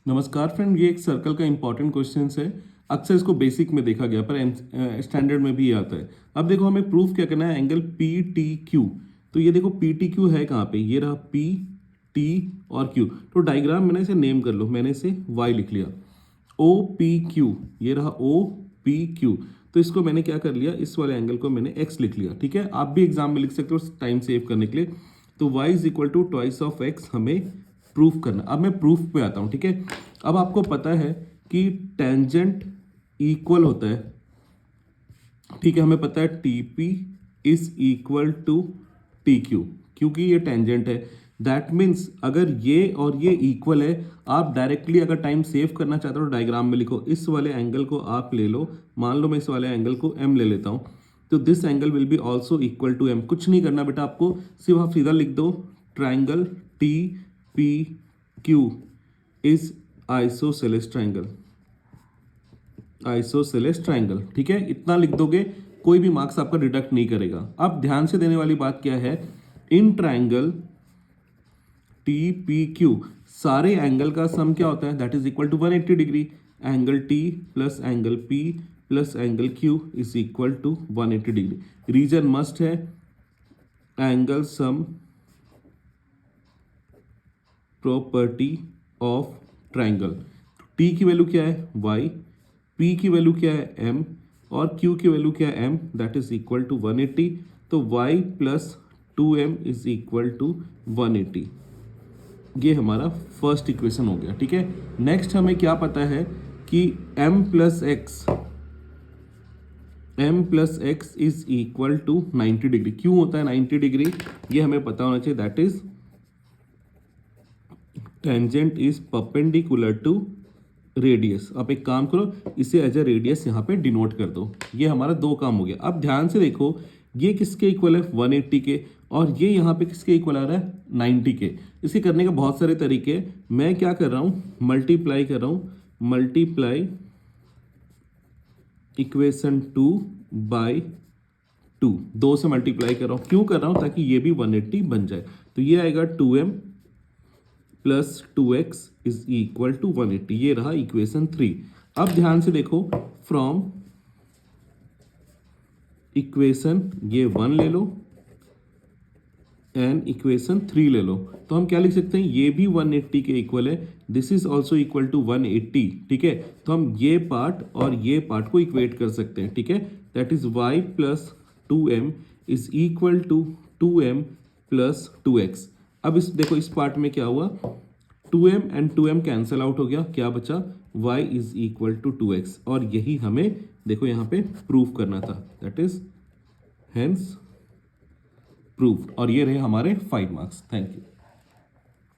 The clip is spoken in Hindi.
नमस्कार फ्रेंड, ये एक सर्कल का इंपॉर्टेंट क्वेश्चन है। अक्सर इसको बेसिक में देखा गया पर स्टैंडर्ड में भी ये आता है। अब देखो हमें प्रूफ क्या करना है, एंगल पी टी क्यू। तो ये देखो पी टी क्यू है कहाँ पे, ये रहा पी टी और क्यू। तो डायग्राम मैंने इसे नेम कर लो, मैंने इसे वाई लिख लिया। ओ पी क्यू, ये रहा ओ पी क्यू। तो इसको मैंने क्या कर लिया, इस वाले एंगल को मैंने एक्स लिख लिया। ठीक है, आप भी एग्जाम में लिख सकते हो टाइम सेव करने के लिए। तो y is equal to twice of X हमें प्रूफ करना। अब मैं प्रूफ पे आता हूँ। ठीक है, अब आपको पता है कि टेंजेंट इक्वल होता है। ठीक है, हमें पता है T P is equal to T Q, क्योंकि ये टेंजेंट है। दैट मीन्स अगर ये और ये इक्वल है, आप डायरेक्टली अगर टाइम सेव करना चाहते हो तो डायग्राम में लिखो, इस वाले एंगल को आप ले लो। मान लो मैं इस वाले एंगल को m ले लेता हूँ, तो this angle will be also equal to m। कुछ नहीं करना बेटा, आपको सिर्फ आप सीधा लिख दो triangle T P Q is isosceles triangle, isosceles triangle. ठीक है, इतना लिख दोगे, कोई भी मार्क्स आपका डिडक्ट नहीं करेगा। अब ध्यान से देने वाली बात क्या है, in triangle T P Q सारे एंगल का सम क्या होता है, that is equal to 180 degree. Angle T plus angle P plus angle Q is equal to 180 degree. Reason must है angle sum property of triangle. टी की वैल्यू क्या है y, p की वैल्यू क्या है m और q की वैल्यू क्या है m, that is equal to 180। तो y plus 2m is equal to 180। ये हमारा फर्स्ट इक्वेशन हो गया। ठीक है, नेक्स्ट हमें क्या पता है कि m plus X is equal to 90 degree. क्यों होता है 90 डिग्री, ये हमें पता होना चाहिए। That is tangent is perpendicular to radius. आप एक काम करो, इसे एज ए रेडियस यहाँ पे डिनोट कर दो। ये हमारा दो काम हो गया। अब ध्यान से देखो, ये किसके इक्वल है 180 के, और ये यहाँ पे किसके इक्वल आ रहा है 90 के। इसे करने के बहुत सारे तरीके हैं। मैं क्या कर रहा हूँ, मल्टीप्लाई कर रहा हूँ, मल्टीप्लाई इक्वेशन 2 बाई 2, 2 से मल्टीप्लाई कर रहा हूँ। क्यों कर रहा हूँ, ताकि ये भी 180 बन जाए। तो ये आएगा 2m plus 2x is equal to 180। ये रहा इक्वेशन 3। अब ध्यान से देखो, फ्रॉम इक्वेशन ये 1 ले लो एंड इक्वेशन 3 ले लो, तो हम क्या लिख सकते हैं, ये भी 180 के इक्वल है, this is also equal to 180। ठीक है, तो हम ये पार्ट और ये पार्ट को इक्वेट कर सकते हैं। ठीक है, that is y plus 2m is equal to 2m plus 2x। अब इस देखो, इस पार्ट में क्या हुआ, 2m and 2m cancel out हो गया, क्या बचा y is equal to 2x। और यही हमें देखो यहाँ पे प्रूफ करना था, दैट इज हेंस प्रूफ। और ये रहे हमारे 5 मार्क्स। Thank you.